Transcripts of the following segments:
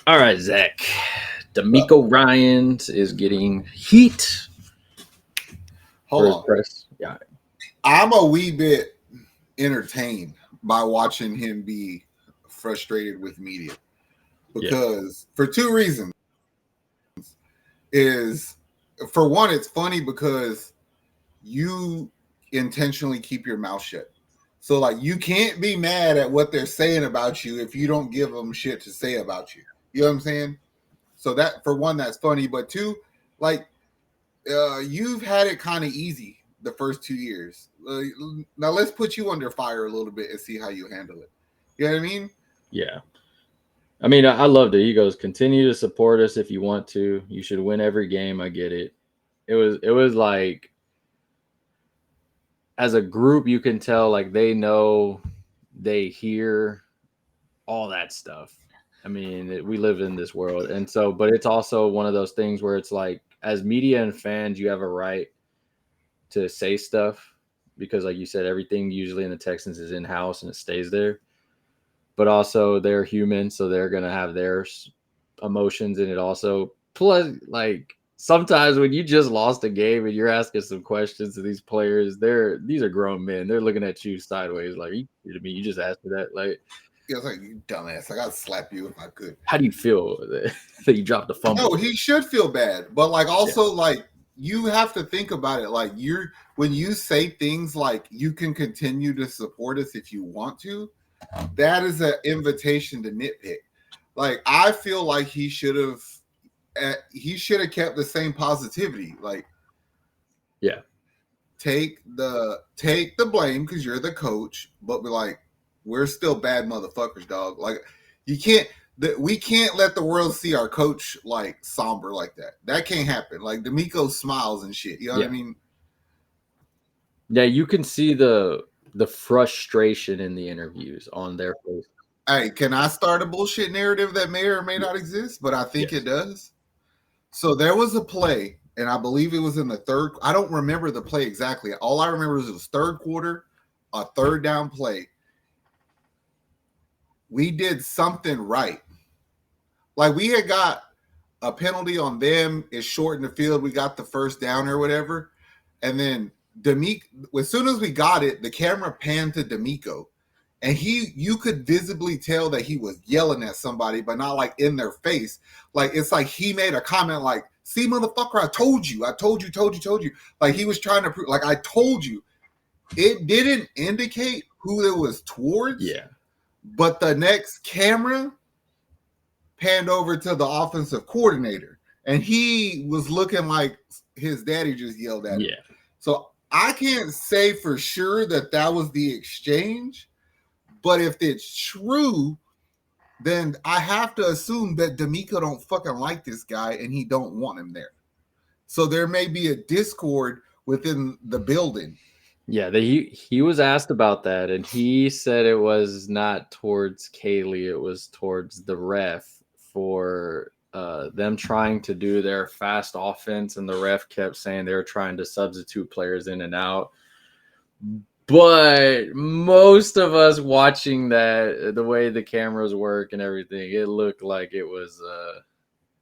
All right, Zach. DeMeco Ryans is getting heat for his Hold on. press. Yeah. I'm a wee bit entertained by watching him be frustrated with media because for two reasons. Is for one, it's funny because you intentionally keep your mouth shut. So like you can't be mad at what they're saying about you if you don't give them shit to say about you. You know what I'm saying? So that for one, that's funny. But two, like you've had it kind of easy the first 2 years. Now let's put you under fire a little bit and see how you handle it. You know what I mean? Yeah. I mean, I loved it. He goes, continue to support us if you want to. You should win every game. I get it. It was like, as a group, you can tell like they know, they hear all that stuff. I mean, we live in this world. And so, but it's also one of those things where it's like, as media and fans, you have a right to say stuff because, like you said, everything usually in the Texans is in-house and it stays there. But also they're human, so they're going to have their emotions in it also. Plus, like, sometimes when you just lost a game and you're asking some questions to these players, these are grown men. They're looking at you sideways like, you just asked me that. Like, Yeah, it's like, you dumbass. I gotta slap you if I could. how do you feel that you dropped the fumble? No, he should feel bad. But like also like you have to think about it. Like when you say things like you can continue to support us if you want to, that is an invitation to nitpick. Like I feel like he should have kept the same positivity. Like Yeah. take the blame because you're the coach, but be like, we're still bad motherfuckers, dog. Like we can't let the world see our coach like somber like that. That can't happen. Like DeMeco smiles and shit. You know what I mean? Yeah, you can see the frustration in the interviews on their face. Hey, can I start a bullshit narrative that may or may not exist? But I think it does. So there was a play, and I believe it was in the third. I don't remember the play exactly. All I remember is it was third quarter, a third down play. We did something right. Like we had got a penalty on them. It shortened the field. We got the first down or whatever. And then DeMeco, as soon as we got it, the camera panned to DeMeco. And you could visibly tell that he was yelling at somebody, but not like in their face. Like, it's like he made a comment like, see, motherfucker, I told you. Like he was trying to prove, like, I told you. It didn't indicate who it was towards. Yeah. But the next camera panned over to the offensive coordinator. And he was looking like his daddy just yelled at him. Yeah. So I can't say for sure that was the exchange. But if it's true, then I have to assume that DeMeco don't fucking like this guy and he don't want him there. So there may be a discord within the building. Yeah, he was asked about that, and he said it was not towards Calley, it was towards the ref for them trying to do their fast offense, and the ref kept saying they were trying to substitute players in and out. But most of us watching that, the way the cameras work and everything, it looked like it was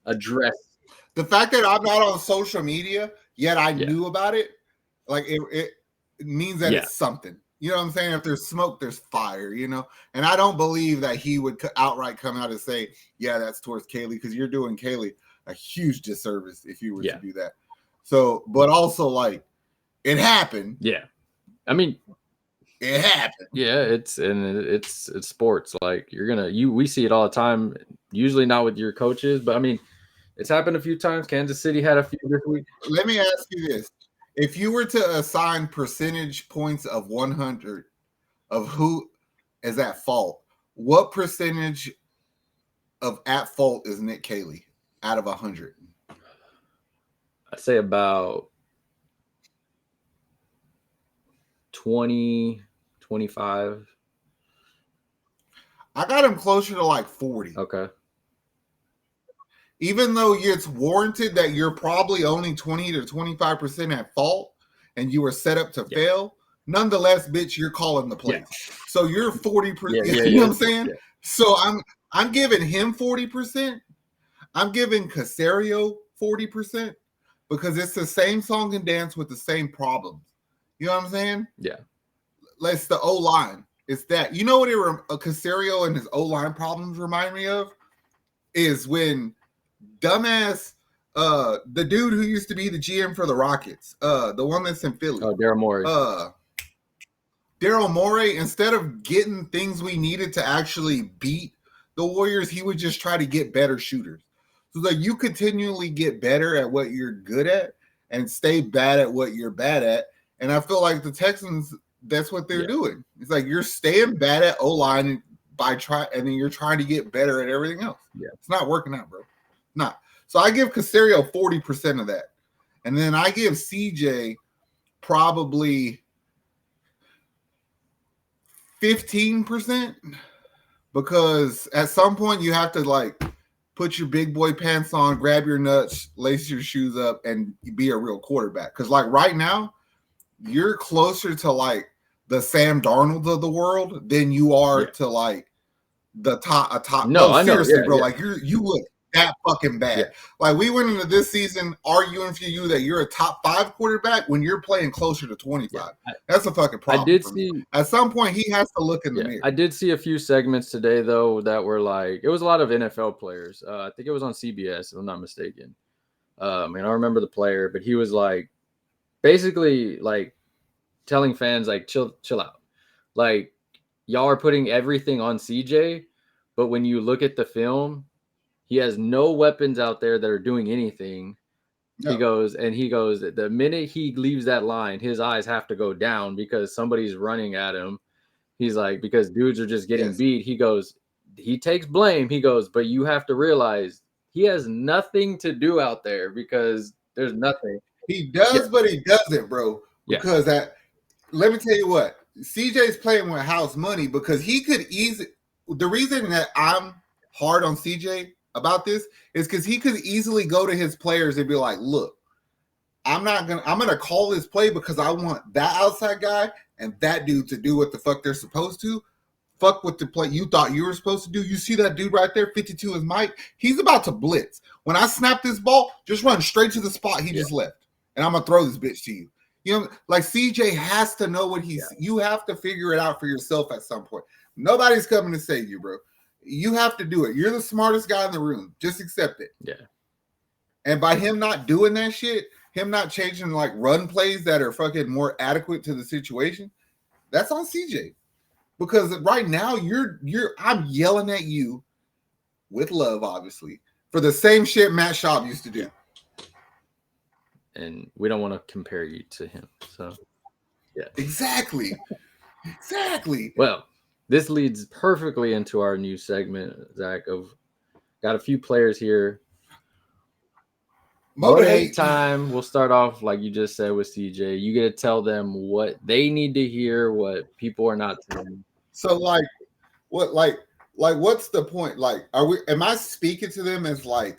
addressed. The fact that I'm not on social media, yet I knew about it, like it means that it's something. You know what I'm saying? If there's smoke, there's fire, you know? And I don't believe that he would outright come out and say, yeah, that's towards Calley, because you're doing Calley a huge disservice if you were to do that. So, but also, like, it happened. Yeah. I mean, it happened. Yeah, it's sports. Like we see it all the time. Usually not with your coaches, but I mean, it's happened a few times. Kansas City had a few this week. Let me ask you this: if you were to assign percentage points of 100 of who is at fault, what percentage of at fault is Nick Calley out of 100? I'd say about 20, 25. I got him closer to like 40. Okay. Even though it's warranted that you're probably only 20 to 25% at fault and you were set up to fail, nonetheless, bitch, you're calling the plays. So you're 40%. You know what I'm saying? So I'm giving him 40%, I'm giving Caserio 40% because it's the same song and dance with the same problems. You know what I'm saying? Yeah. It's the O-line. It's that. You know what Caserio and his O-line problems remind me of? Is when dumbass, the dude who used to be the GM for the Rockets, the one that's in Philly. Oh, Daryl Morey. Daryl Morey, instead of getting things we needed to actually beat the Warriors, he would just try to get better shooters. So like you continually get better at what you're good at and stay bad at what you're bad at. And I feel like the Texans, that's what they're doing. It's like you're staying bad at O-line and then you're trying to get better at everything else. Yeah. It's not working out, bro. Not. So I give Caserio 40% of that. And then I give CJ probably 15% because at some point you have to like put your big boy pants on, grab your nuts, lace your shoes up, and be a real quarterback. Because like right now, you're closer to like the Sam Darnold of the world than you are to like the top. No, I know. Seriously, Yeah, bro. yeah. Like you look that fucking bad. Yeah. Like we went into this season arguing for you that you're a top 5 quarterback when you're playing closer to 25. Yeah. That's a fucking problem. I did see at some point he has to look in the mirror. I did see a few segments today though that were like it was a lot of NFL players. I think it was on CBS, if I'm not mistaken. I don't remember the player, but he was like basically like telling fans like chill out. Like y'all are putting everything on CJ, but when you look at the film, he has no weapons out there that are doing anything. No. He goes, the minute he leaves that line, his eyes have to go down because somebody's running at him. He's like, because dudes are just getting beat. He goes, he takes blame. He goes, but you have to realize he has nothing to do out there because there's nothing. He does, but he doesn't, bro. Because let me tell you what, CJ's playing with house money because he could easily. The reason that I'm hard on CJ about this is because he could easily go to his players and be like, look, I'm gonna call this play because I want that outside guy and that dude to do what the fuck they're supposed to. Fuck what the play you thought you were supposed to do. You see that dude right there, 52 is Mike. He's about to blitz. When I snap this ball, just run straight to the spot he just left. And I'm gonna throw this bitch to you. You know, like CJ has to know what you have to figure it out for yourself at some point. Nobody's coming to save you, bro. You have to do it. You're the smartest guy in the room. Just accept it. Yeah. And by him not doing that shit, him not changing like run plays that are fucking more adequate to the situation, that's on CJ. Because right now I'm yelling at you with love, obviously, for the same shit Matt Schaub used to do. And we don't want to compare you to him. So yeah. Exactly. Well, this leads perfectly into our new segment, Zach, of got a few players here. Motivate time. We'll start off like you just said with CJ. You get to tell them what they need to hear, what people are not telling. So what's the point? Like, am I speaking to them as like,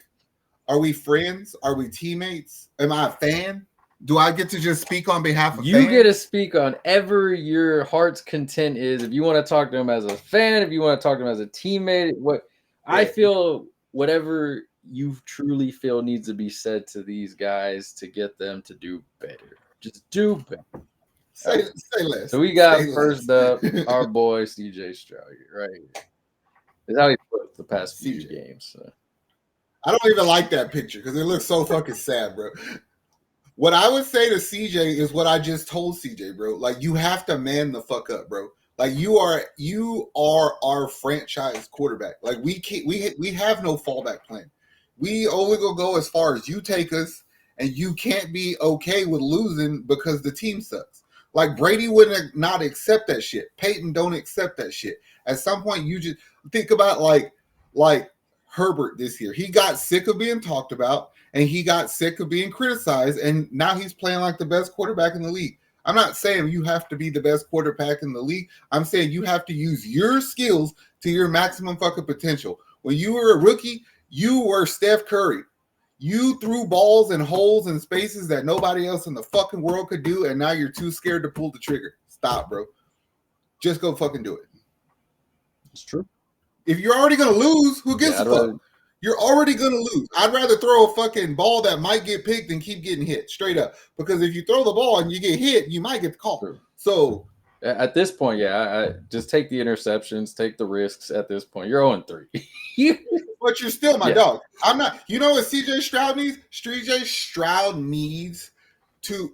are we friends? Are we teammates? Am I a fan? Do I get to just speak on behalf of you fans? Get to speak on ever your heart's content is. If you want to talk to him as a fan, if you want to talk to him as a teammate, I feel whatever you truly feel needs to be said to these guys to get them to do better. Just do better. Say less. So we got first up our boy CJ Stroud right here. That's how he put the past few games. So. I don't even like that picture because it looks so fucking sad, bro. What I would say to CJ is what I just told CJ, bro. Like, you have to man the fuck up, bro. Like, you are our franchise quarterback. Like, we have no fallback plan. We only gonna go as far as you take us, and you can't be okay with losing because the team sucks. Like, Brady wouldn't not accept that shit. Peyton don't accept that shit. At some point, you just think about like Herbert this year. He got sick of being talked about. And he got sick of being criticized, and now he's playing like the best quarterback in the league. I'm not saying you have to be the best quarterback in the league. I'm saying you have to use your skills to your maximum fucking potential. When you were a rookie, you were Steph Curry. You threw balls in holes and spaces that nobody else in the fucking world could do, and now you're too scared to pull the trigger. Stop, bro. Just go fucking do it. It's true. If you're already going to lose, who gives a fuck? You're already going to lose. I'd rather throw a fucking ball that might get picked than keep getting hit straight up. Because if you throw the ball and you get hit, you might get the call. True. So at this point, I just take the interceptions, take the risks. At this point, you're 0-3. But you're still my dog. I'm not. You know what CJ Stroud needs? CJ Stroud needs to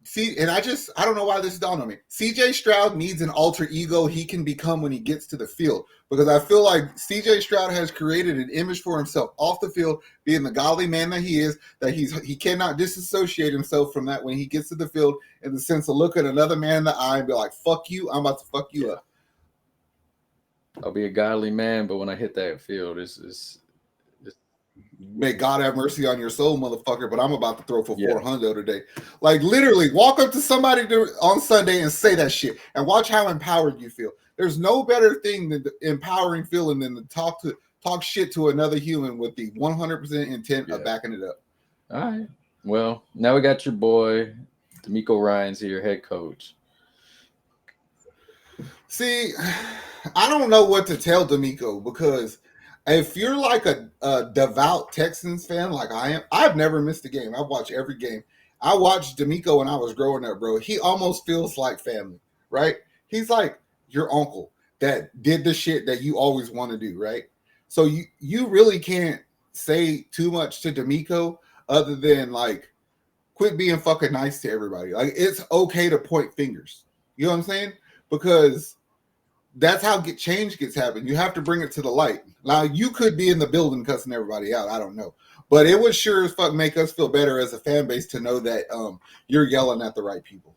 see. And I don't know why this dawned on me. CJ Stroud needs an alter ego he can become when he gets to the field. Because I feel like CJ Stroud has created an image for himself off the field, being the godly man that he is, that he cannot disassociate himself from that when he gets to the field, in the sense of look at another man in the eye and be like, fuck you, I'm about to fuck you up. I'll be a godly man, but when I hit that field, it's may God have mercy on your soul, motherfucker, but I'm about to throw for 400 today. Like, literally, walk up to somebody on Sunday and say that shit, and watch how empowered you feel. There's no better thing than the empowering feeling than to talk shit to another human with the 100% intent of backing it up. All right. Well, now we got your boy, DeMeco Ryans here, head coach. See, I don't know what to tell DeMeco, because if you're like a devout Texans fan like I am, I've never missed a game. I've watched every game. I watched DeMeco when I was growing up, bro. He almost feels like family, right? He's like your uncle that did the shit that you always want to do, right? So you really can't say too much to DeMeco other than like, quit being fucking nice to everybody. Like, it's okay to point fingers. You know what I'm saying? Because that's how change gets happened. You have to bring it to the light. Now, you could be in the building cussing everybody out. I don't know. But it would sure as fuck make us feel better as a fan base to know that you're yelling at the right people.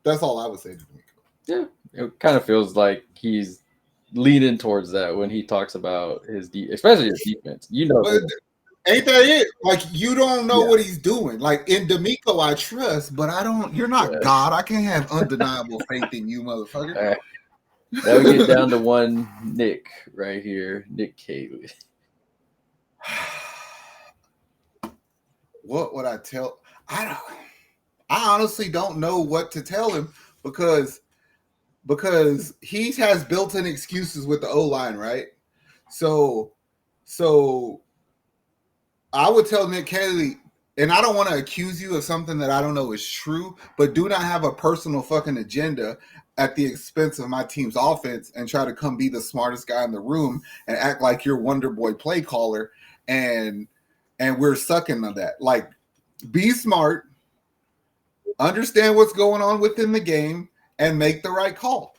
That's all I would say to DeMeco. Yeah, it kind of feels like he's leaning towards that when he talks about especially his defense. You know, but ain't that it? Like, you don't know what he's doing. Like, in DeMeco, I trust, but I don't. You're not God. I can't have undeniable faith in you, motherfucker. All right. Now we get down to one Nick right here, Nick Caserio. What would I tell? I honestly don't know what to tell him, because he has built-in excuses with the O-line, right? So I would tell Nick Caserio, and I don't want to accuse you of something that I don't know is true, but do not have a personal fucking agenda at the expense of my team's offense and try to come be the smartest guy in the room and act like you're Wonder Boy play caller, and we're sucking on that. Like, be smart, understand what's going on within the game, and make the right call.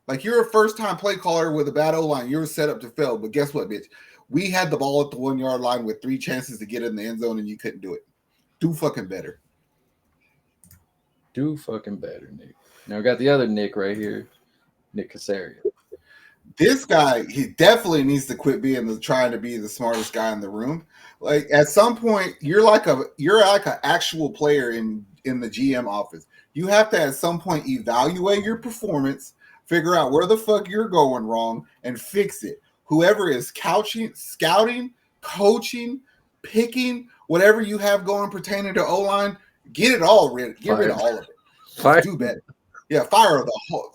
Like, you're a first-time play caller with a bad O-line. You're set up to fail, but guess what, bitch? We had the ball at the 1 yard line with 3 chances to get in the end zone, and you couldn't do it. Do fucking better. Do fucking better, Nick. Now we got the other Nick right here, Nick Caserio. This guy, he definitely needs to quit trying to be the smartest guy in the room. Like, at some point, you're like an actual player in the GM office. You have to at some point evaluate your performance, figure out where the fuck you're going wrong, and fix it. Whoever is scouting, coaching, picking, whatever you have going pertaining to O-line, get it all rid. Get rid of all of it. Do better. Yeah, fire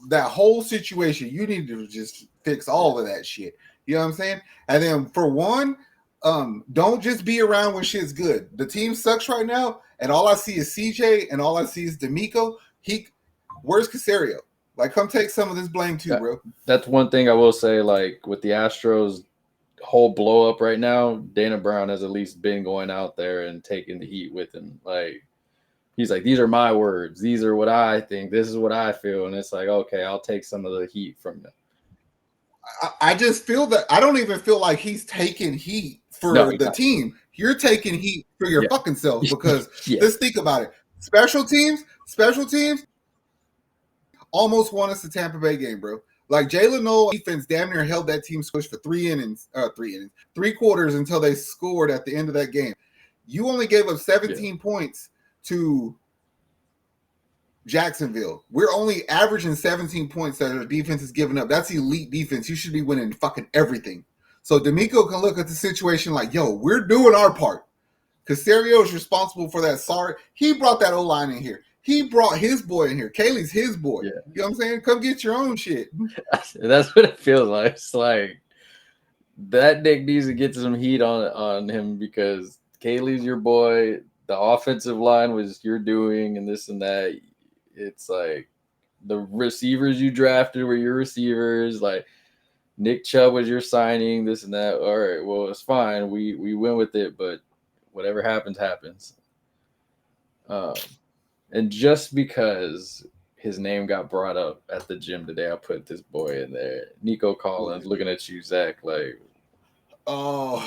that whole situation. You need to just fix all of that shit. You know what I'm saying? And then for one, don't just be around when shit's good. The team sucks right now, and all I see is CJ, and all I see is DeMeco. Where's Caserio? Like, come take some of this blame too, bro. That's one thing I will say. Like, with the Astros' whole blow up right now, Dana Brown has at least been going out there and taking the heat with him. Like, he's like, these are my words. These are what I think. This is what I feel. And it's like, okay, I'll take some of the heat from them. I just feel that I don't even feel like he's taking heat for the team. You're taking heat for your fucking self, because let's think about it. Special teams almost won us the Tampa Bay game, bro. Like, Jalen Noel defense damn near held that team squished for 3 quarters until they scored at the end of that game. You only gave up 17 points to Jacksonville. We're only averaging 17 points that our defense is giving up. That's elite defense. You should be winning fucking everything. So DeMeco can look at the situation like, yo, we're doing our part. Caserio is responsible for that. Sorry. He brought that O-line in here. He brought his boy in here. Kaylee's his boy. Yeah. You know what I'm saying? Come get your own shit. That's what it feels like. It's like, that Nick needs to get some heat on him because Calley's your boy. The offensive line was your doing and this and that. It's like the receivers you drafted were your receivers. Like Nick Chubb was your signing, this and that. All right, well, it's fine. We went with it, but whatever happens, happens. And just because his name got brought up at the gym today, I put this boy in there. Nico Collins, looking at you, Zach, like, oh,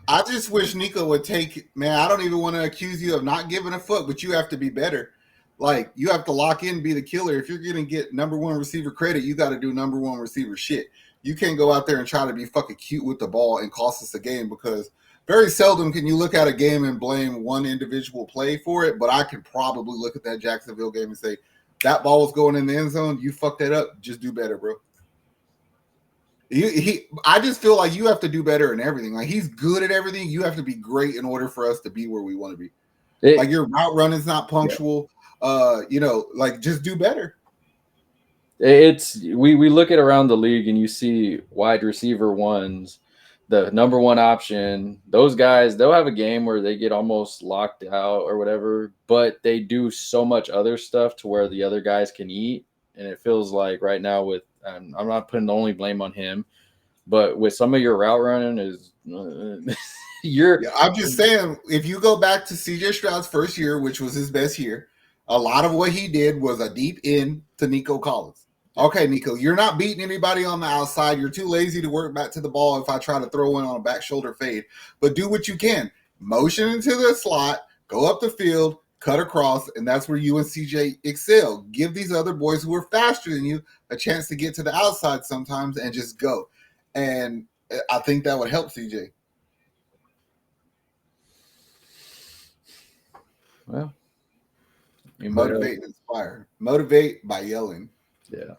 I just wish Nico would take, man, I don't even want to accuse you of not giving a fuck, but you have to be better. Like, you have to lock in, be the killer. If you're going to get number one receiver credit, you got to do number one receiver shit. You can't go out there and try to be fucking cute with the ball and cost us a game, because very seldom can you look at a game and blame one individual play for it. But I can probably look at that Jacksonville game and say, that ball was going in the end zone. You fucked that up. Just do better, bro. I just feel like you have to do better in everything. Like, he's good at everything. You have to be great in order for us to be where we want to be. Like, your route run is not punctual. Yeah. Like, just do better. It's we look at around the league and you see wide receiver ones, the number one option. Those guys, they'll have a game where they get almost locked out or whatever, but they do so much other stuff to where the other guys can eat. And it feels like right now with I'm not putting the only blame on him, but with some of your route running is I'm just saying, if you go back to CJ Stroud's first year, which was his best year, a lot of what he did was a deep in to Nico Collins. Okay, Nico, you're not beating anybody on the outside. You're too lazy to work back to the ball if I try to throw in on a back shoulder fade. But do what you can. Motion into the slot, go up the field, cut across, and that's where you and CJ excel. Give these other boys who are faster than you a chance to get to the outside sometimes and just go. And I think that would help CJ. Well, motivate and inspire. Motivate by yelling. Yeah.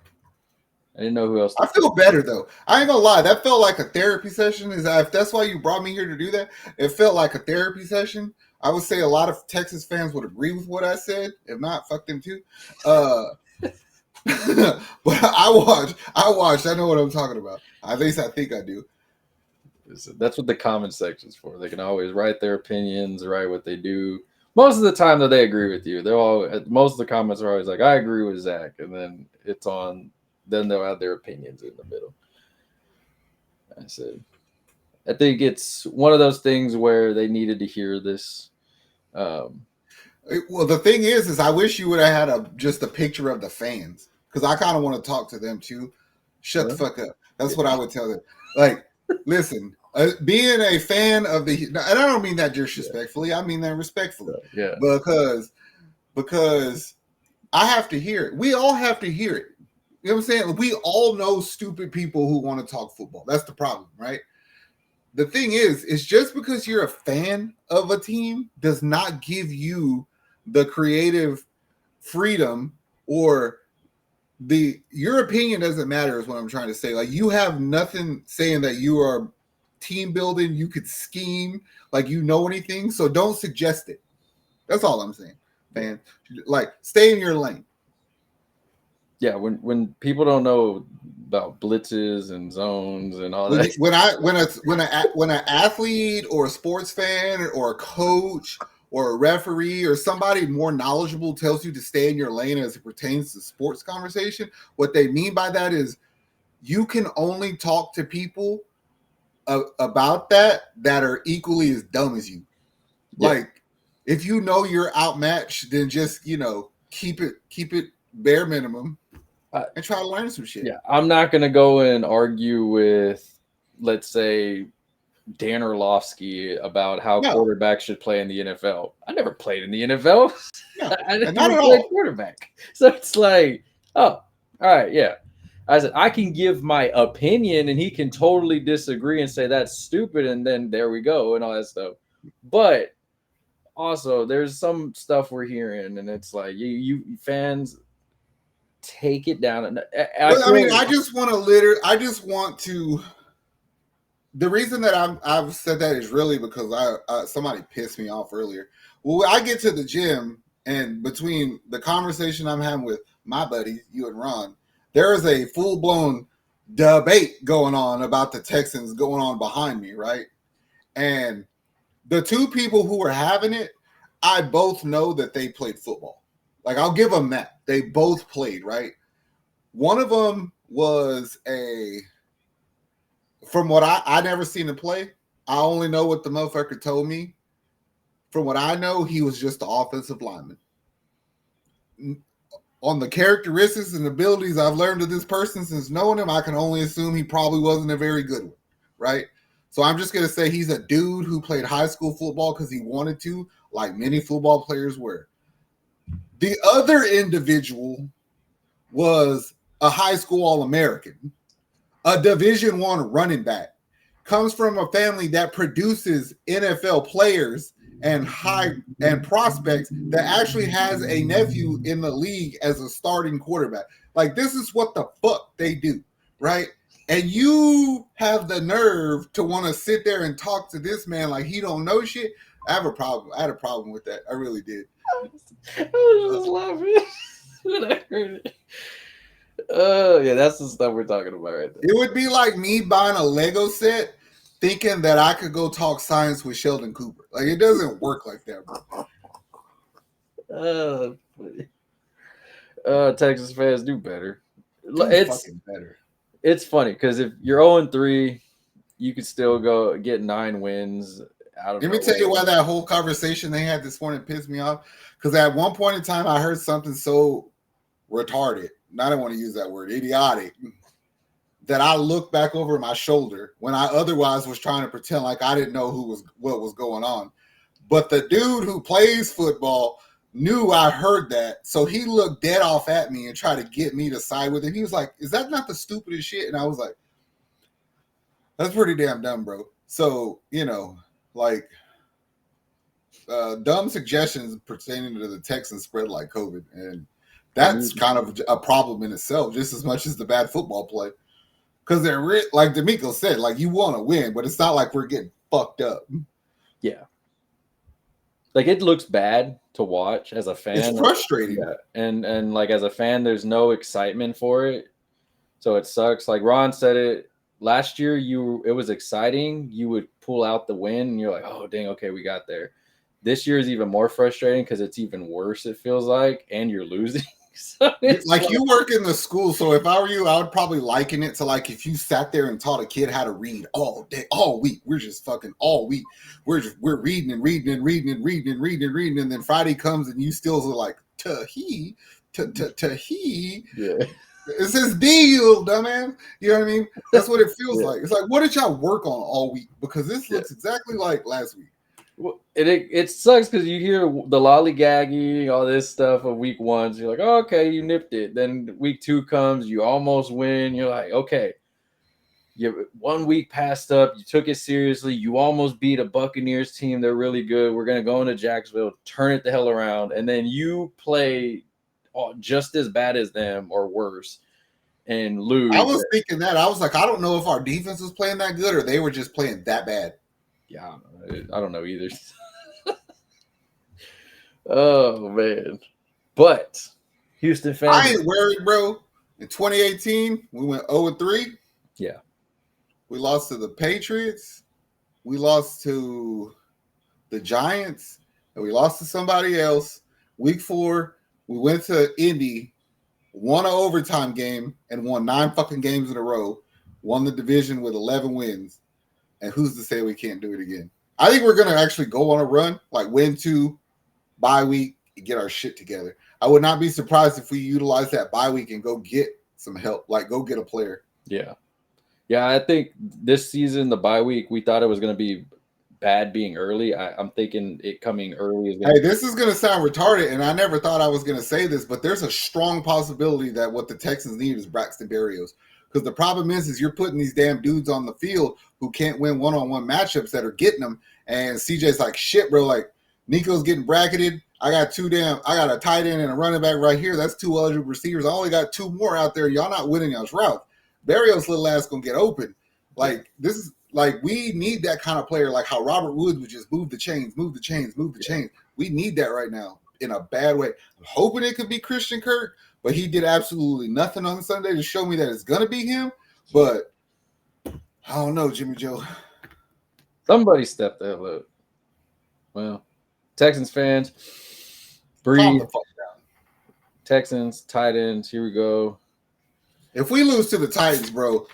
I didn't know who else. I feel better, though. I ain't gonna lie. That felt like a therapy session. If that's why you brought me here to do that, it felt like a therapy session. I would say a lot of Texas fans would agree with what I said. If not, fuck them too. But I watched. I know what I'm talking about. At least I think I do. That's what the comment section's for. They can always write their opinions, write what they do. Most of the time that they agree with you, most of the comments are always like, I agree with Zach. And then then they'll have their opinions in the middle. I think it's one of those things where they needed to hear this. Well, the thing is I wish you would have had just a picture of the fans, because I kind of want to talk to them too. Shut the fuck up. That's what I would tell them. Like, listen, being a fan of and I don't mean that disrespectfully. I mean that respectfully. Yeah. Because I have to hear it. We all have to hear it. You know what I'm saying? We all know stupid people who want to talk football. That's the problem, right? The thing is just because you're a fan of a team does not give you the creative freedom, or your opinion doesn't matter, is what I'm trying to say. Like, you have nothing saying that you are team building. You could scheme like you know anything. So don't suggest it. That's all I'm saying, man. Like, stay in your lane. Yeah, when people don't know about blitzes and zones and all that. When an athlete or a sports fan or a coach or a referee or somebody more knowledgeable tells you to stay in your lane as it pertains to sports conversation, what they mean by that is you can only talk to people about that are equally as dumb as you. Yeah. Like, if you know you're outmatched, then just, keep it bare minimum and try to learn some shit. Yeah, I'm not going to go and argue with, let's say, Dan Orlovsky about how quarterbacks should play in the NFL. I never played in the NFL. No, I didn't not at play all. Quarterback. So it's like, oh, all right, yeah. I said, I can give my opinion and he can totally disagree and say that's stupid, and then there we go and all that stuff. But also, there's some stuff we're hearing, and it's like, you fans, take it down. I just want to. The reason that I've said that is really because somebody pissed me off earlier. Well, I get to the gym, and between the conversation I'm having with my buddies, you and Ron, there is a full-blown debate going on about the Texans going on behind me, right? And the two people who were having it, I both know that they played football. Like, I'll give them that. They both played, right? One of them was from what I never seen him play. I only know what the motherfucker told me. From what I know, he was just the offensive lineman. On the characteristics and abilities I've learned of this person since knowing him, I can only assume he probably wasn't a very good one, right? So I'm just going to say he's a dude who played high school football because he wanted to, like many football players were. The other individual was a high school All-American, a Division I running back, comes from a family that produces NFL players and prospects that actually has a nephew in the league as a starting quarterback. Like, this is what the fuck they do, right? And you have the nerve to want to sit there and talk to this man like he don't know shit. I have a problem. I had a problem with that. I really did. I was just laughing when I heard it. Oh, yeah, that's the stuff we're talking about right there. It would be like me buying a Lego set thinking that I could go talk science with Sheldon Cooper. Like, it doesn't work like that, bro. Texas fans do better. It's fucking better. It's funny because if you're 0-3, you could still go get 9 wins. Let me tell you why that whole conversation they had this morning pissed me off. Because at one point in time, I heard something so retarded. And I don't want to use that word, idiotic, that I looked back over my shoulder when I otherwise was trying to pretend like I didn't know what was going on. But the dude who plays football knew I heard that. So he looked dead off at me and tried to get me to side with him. He was like, is that not the stupidest shit? And I was like, that's pretty damn dumb, bro. So, like, dumb suggestions pertaining to the Texans spread like COVID. And that's kind of a problem in itself, just as much as the bad football play. Because they're, like DeMeco said, like, you want to win, but it's not like we're getting fucked up. Yeah. Like, it looks bad to watch as a fan. It's frustrating. Yeah. And like, as a fan, there's no excitement for it. So it sucks. Like Ron said it last year, it was exciting. You would pull out the win and you're like, oh, dang, okay, we got there. This year is even more frustrating because it's even worse, it feels like, and you're losing. So like, you work in the school, so if I were you, I would probably liken it to like if you sat there and taught a kid how to read all day, all week. We're just fucking all week. We're reading and reading and reading and reading and reading and reading, and then Friday comes and you still are like he. Yeah. It says D, you little dumbass. You know what I mean? That's what it feels like. It's like, what did y'all work on all week? Because this looks exactly like last week. Well, it sucks because you hear the lollygagging, all this stuff of week 1. So you're like, oh, okay, you nipped it. Then week 2 comes, you almost win. You're like, okay, you 1 week passed up. You took it seriously. You almost beat a Buccaneers team. They're really good. We're going to go into Jacksonville, turn it the hell around. And then you play just as bad as them or worse and lose. I was thinking that. I was like, I don't know if our defense was playing that good or they were just playing that bad. Yeah, I don't know either. Oh, man. But Houston fans. I ain't worried, bro. In 2018, we went 0-3. Yeah. We lost to the Patriots. We lost to the Giants. And we lost to somebody else. Week 4, we went to Indy, won an overtime game, and won 9 fucking games in a row. Won the division with 11 wins. And who's to say we can't do it again? I think we're going to actually go on a run, like win 2, bye week, and get our shit together. I would not be surprised if we utilize that bye week and go get some help, like go get a player. Yeah. Yeah, I think this season, the bye week, we thought it was going to be bad being early. I'm thinking it coming early. This is going to sound retarded, and I never thought I was going to say this, but there's a strong possibility that what the Texans need is Braxton Berrios. Because the problem is you're putting these damn dudes on the field who can't win one-on-one matchups that are getting them. And CJ's like, shit, bro. Like, Nico's getting bracketed. I got a tight end and a running back right here. That's 2 eligible receivers. I only got 2 more out there. Y'all not winning y'all's route. Berrios' little ass gonna get open. Like, this is like, we need that kind of player, like how Robert Woods would just move the chains. We need that right now in a bad way. I'm hoping it could be Christian Kirk. But he did absolutely nothing on Sunday to show me that it's going to be him. But I don't know, Jimmy Joe. Somebody step the hell up. Well, Texans fans, Calm breathe. the fuck down. Texans, tight ends, here we go. If we lose to the Titans, bro,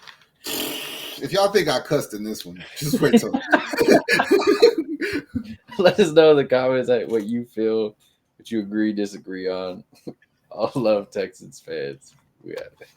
if y'all think I cussed in this one, just wait till. Let us know in the comments what you feel, what you agree, disagree on. All love, Texans fans. We have it.